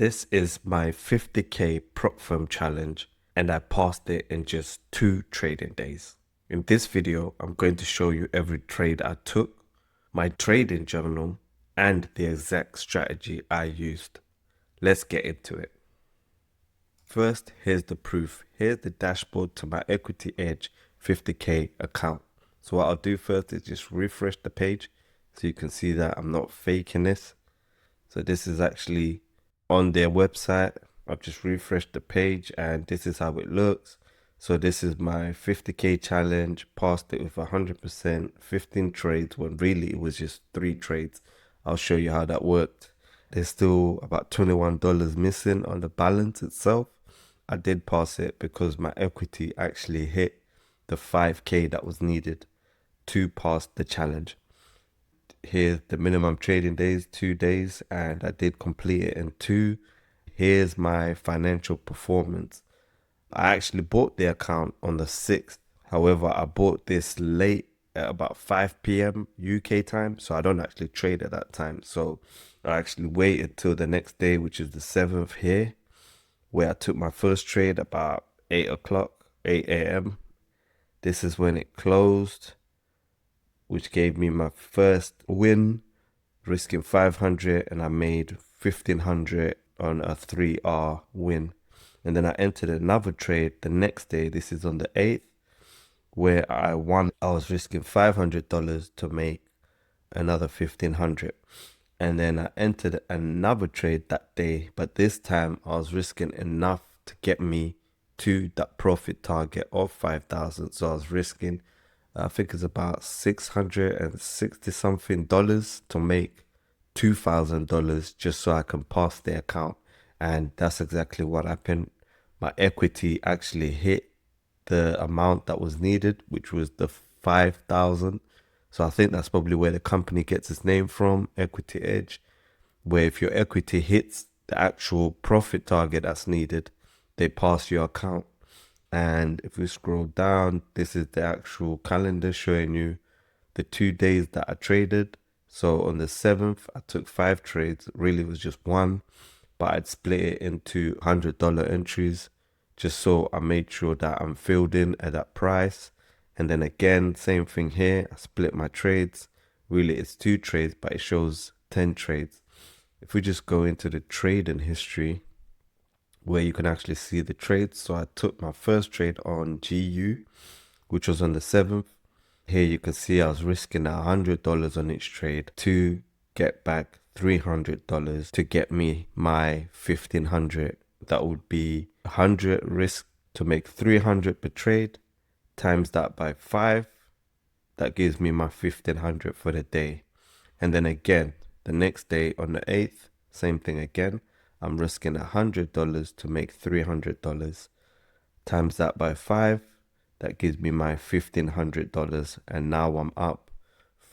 This is my 50k prop firm challenge and I passed it in just 2 trading days. In this video, I'm going to show you every trade I took, my trading journal, and the exact strategy I used. Let's get into it. First, here's the proof. Here's the dashboard to my Equity Edge 50k account. So what I'll do first is just refresh the page so you can see that I'm not faking this. So this is actually on their website. I've just refreshed the page and this is how it looks. So this is my 50k challenge, passed it with 100%, 15 trades when really it was just 3 trades. I'll show you how that worked. There's still about $21 missing on the balance itself. I did pass it because my equity actually hit the 5k that was needed to pass the challenge. Here's the minimum trading days, 2 days, and I did complete it in 2. Here's my financial performance. I actually bought the account on the 6th. However, I bought this late at about 5 p.m. UK time, so I don't actually trade at that time. So I actually waited till the next day, which is the 7th here, where I took my first trade about 8 o'clock, 8 a.m. This is when it closed, which gave me my first win, risking 500, and I made 1500 on a 3R win. And then I entered another trade the next day. This is on the 8th, where I won. I was risking $500 to make another 1500. And then I entered another trade that day, but this time I was risking enough to get me to that profit target of 5,000. So I was risking, I think it's about $660 something to make $2,000 just so I can pass the account. And that's exactly what happened. My equity actually hit the amount that was needed, which was the 5,000. So I think that's probably where the company gets its name from, Equity Edge, where if your equity hits the actual profit target that's needed, they pass your account. And if we scroll down, this is the actual calendar showing you the 2 days that I traded. So on the 7th, I took 5 trades. Really, it was just one, but I'd split it into $100 entries just so I made sure that I'm filled in at that price. And then again, same thing here. I split my trades. Really, it's 2 trades, but it shows 10 trades. If we just go into the trading history, where you can actually see the trades. So I took my first trade on GU, which was on the 7th. Here you can see I was risking $100 on each trade to get back $300 to get me my 1500. That would be 100 risk to make 300 per trade, times that by 5. That gives me my 1500 for the day. And then again, the next day on the 8th, same thing again. I'm risking $100 to make $300, times that by 5. That gives me my $1,500, and now I'm up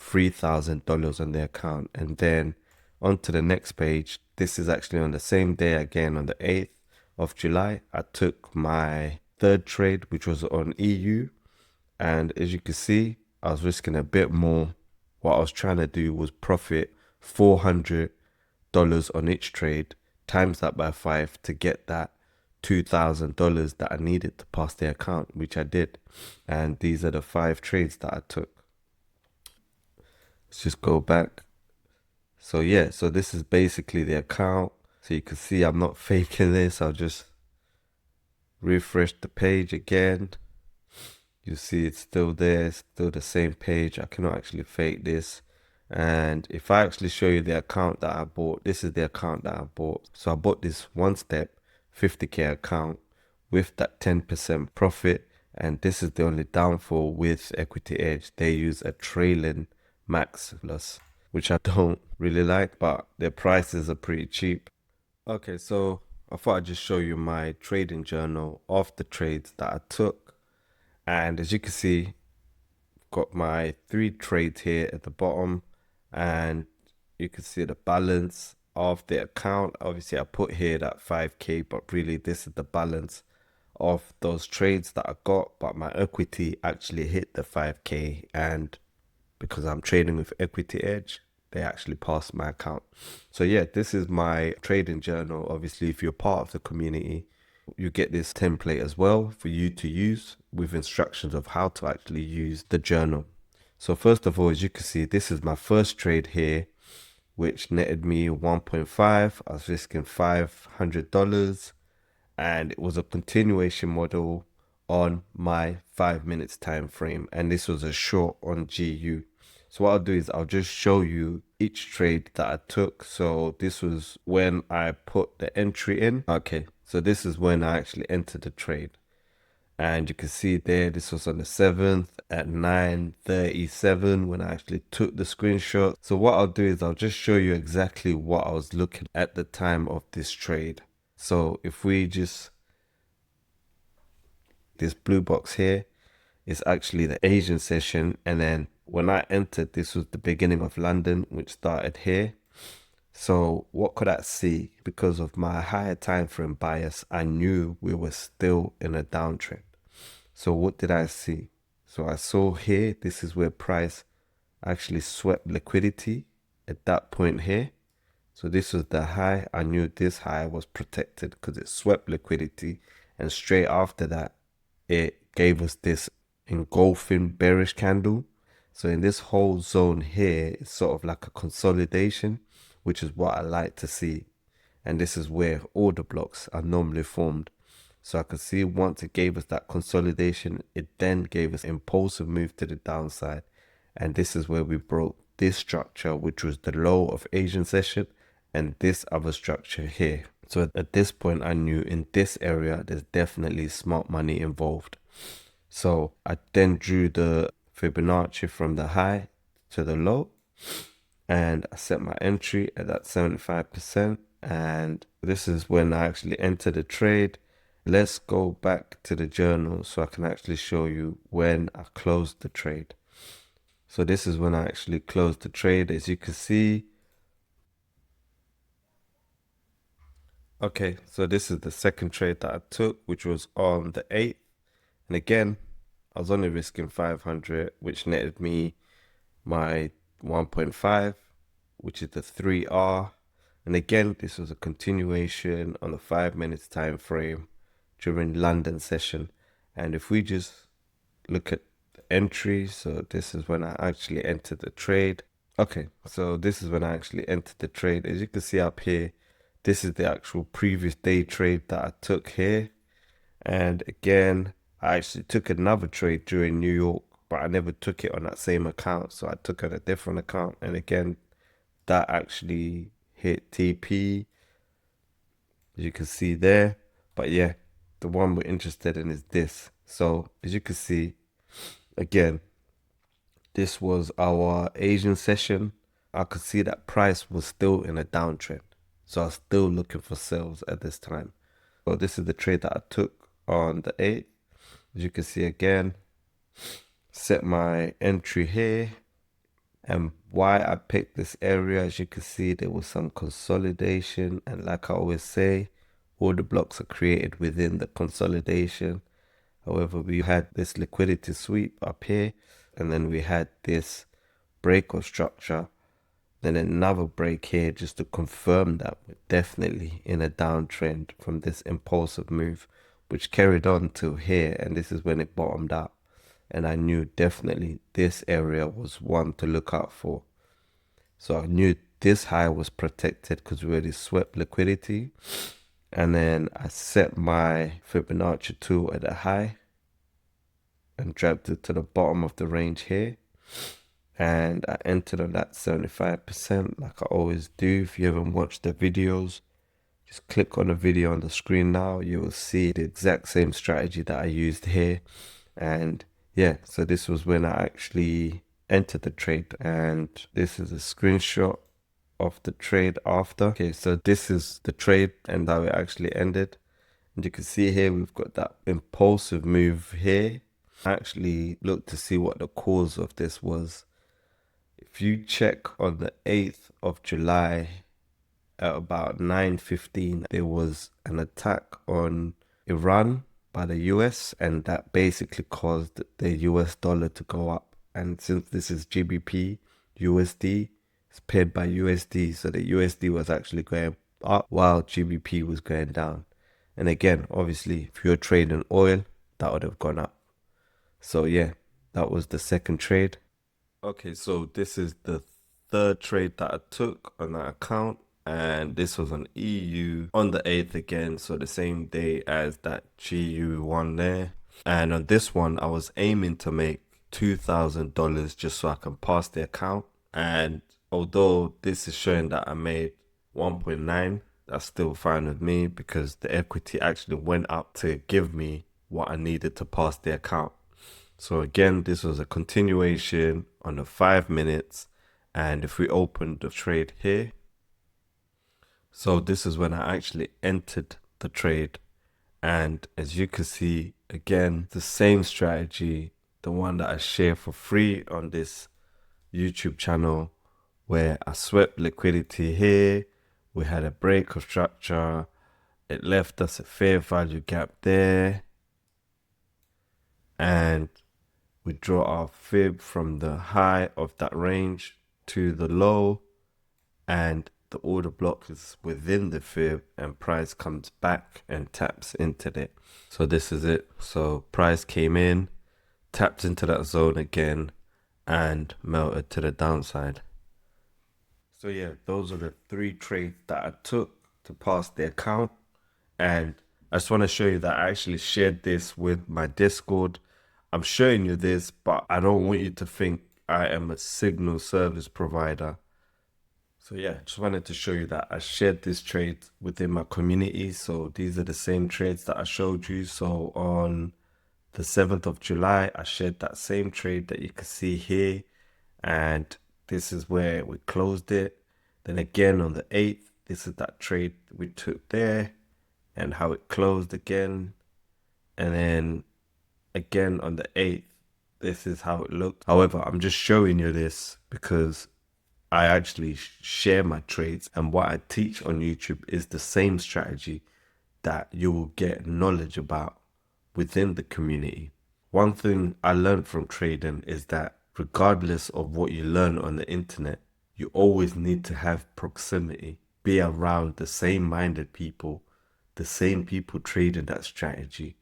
$3,000 on the account. And then on to the next page. This is actually on the same day again, on the 8th of July. I took my 3rd trade, which was on EU, and as you can see, I was risking a bit more. What I was trying to do was profit $400 on each trade, times that by 5 to get that $2,000 that I needed to pass the account, which I did. And these are the 5 trades that I took. Let's just go back. So yeah, so this is basically the account. So you can see I'm not faking this. I'll just refresh the page again. You see it's still there, it's still the same page. I cannot actually fake this. And if I actually show you the account that I bought, this is the account that I bought. So I bought this one step 50k account with that 10% profit. And this is the only downfall with Equity Edge. They use a trailing max loss, which I don't really like, but their prices are pretty cheap. Okay, so I thought I'd just show you my trading journal of the trades that I took. And as you can see, I've got my 3 trades here at the bottom, and you can see the balance of the account. Obviously I put here that 5k, but really this is the balance of those trades that I got. But my equity actually hit the 5k, and because I'm trading with Equity Edge, they actually passed my account. So yeah, this is my trading journal. Obviously, if you're part of the community, you get this template as well for you to use with instructions of how to actually use the journal. So first of all, as you can see, this is my first trade here, which netted me 1.5. I was risking $500, and it was a continuation model on my 5 minutes time frame, and this was a short on GU. So what I'll do is I'll just show you each trade that I took. So this was when I put the entry in. Okay, so this is when I actually entered the trade, and you can see there, this was on the 7th at 9:37 when I actually took the screenshot. So what I'll do is I'll just show you exactly what I was looking at the time of this trade. So if we just, this blue box here is actually the Asian session, and then when I entered, this was the beginning of London, which started here. So what could I see? Because of my higher time frame bias, I knew we were still in a downtrend. So what did I see? So I saw here, this is where price actually swept liquidity at that point here. So this was the high. I knew this high was protected because it swept liquidity, and straight after that it gave us this engulfing bearish candle. So in this whole zone here, it's sort of like a consolidation, which is what I like to see. And this is where order blocks are normally formed. So I could see once it gave us that consolidation, it then gave us impulsive move to the downside. And this is where we broke this structure, which was the low of Asian session, and this other structure here. So at this point, I knew in this area, there's definitely smart money involved. So I then drew the Fibonacci from the high to the low, and I set my entry at that 75%. And this is when I actually entered the trade. Let's go back to the journal so I can actually show you when I closed the trade. So this is when I actually closed the trade, as you can see. Okay, so this is the second trade that I took, which was on the 8th. And again, I was only risking 500, which netted me my 1.5, which is the 3R. And again, this was a continuation on the 5 minutes time frame during London session. And if we just look at the entry, so this is when I actually entered the trade. Okay, so this is when I actually entered the trade. As you can see up here, this is the actual previous day trade that I took here. And again, I actually took another trade during New York, but I never took it on that same account. So I took it on a different account. And again, that actually hit TP, as you can see there. But yeah, the one we're interested in is this. So as you can see, again, this was our Asian session. I could see that price was still in a downtrend. So I was still looking for sales at this time. So this is the trade that I took on the 8th. As you can see again, set my entry here. And why I picked this area, as you can see, there was some consolidation. And like I always say, all the blocks are created within the consolidation. However, we had this liquidity sweep up here, and then we had this break of structure, then another break here just to confirm that we're definitely in a downtrend from this impulsive move, which carried on till here, and this is when it bottomed out. And I knew definitely this area was one to look out for. So I knew this high was protected because we already swept liquidity. And then I set my Fibonacci tool at a high and dragged it to the bottom of the range here. And I entered on that 75% like I always do. If you haven't watched the videos, just click on the video on the screen now. You will see the exact same strategy that I used here. And yeah, so this was when I actually entered the trade, and this is a screenshot of the trade after. Okay, so this is the trade and how it actually ended. And you can see here we've got that impulsive move here. I actually looked to see what the cause of this was. If you check on the 8th of July at about 9:15, there was an attack on Iran by the US, and that basically caused the US dollar to go up. And since this is GBP USD, It's paired by USD, so the USD was actually going up while GBP was going down. And again, obviously, if you're trading oil, that would have gone up. So yeah, that was the second trade. Okay, so this is the third trade that I took on that account, and this was on EU on the 8th again, so the same day as that GU one there. And on this one, I was aiming to make $2,000 just so I can pass the account. And although this is showing that I made 1.9, that's still fine with me because the equity actually went up to give me what I needed to pass the account. So again, this was a continuation on the 5 minutes. And if we open the trade here, so this is when I actually entered the trade. And as you can see, again, the same strategy, the one that I share for free on this YouTube channel, where I swept liquidity here. We had a break of structure. It left us a fair value gap there. And we draw our fib from the high of that range to the low, and the order block is within the fib, and price comes back and taps into it. So this is it. So price came in, tapped into that zone again, and melted to the downside. So yeah, those are the 3 trades that I took to pass the account. And I just want to show you that I actually shared this with my Discord. I'm showing you this, but I don't want you to think I am a signal service provider. So yeah, just wanted to show you that I shared this trade within my community. So these are the same trades that I showed you. So on the 7th of July, I shared that same trade that you can see here. And this is where we closed it. Then again on the 8th, this is that trade we took there and how it closed again. And then again on the 8th, this is how it looked. However, I'm just showing you this because I actually share my trades, and what I teach on YouTube is the same strategy that you will get knowledge about within the community. One thing I learned from trading is that regardless of what you learn on the internet, you always need to have proximity, be around the same-minded people, the same people trading that strategy,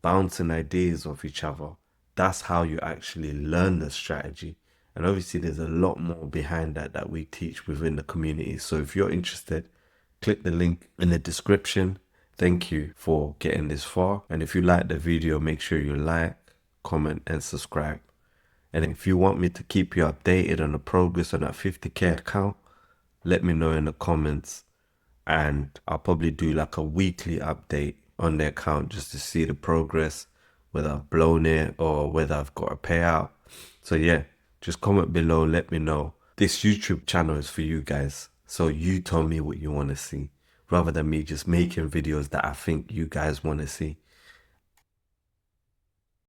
bouncing ideas off each other. That's how you actually learn the strategy. And obviously there's a lot more behind that we teach within the community. So if you're interested, click the link in the description. Thank you for getting this far. And if you like the video, make sure you like, comment, and subscribe. And if you want me to keep you updated on the progress on that 50k account, let me know in the comments. And I'll probably do like a weekly update on the account just to see the progress, whether I've blown it or whether I've got a payout. So yeah, just comment below, let me know. This YouTube channel is for you guys. So you tell me what you want to see, rather than me just making videos that I think you guys want to see.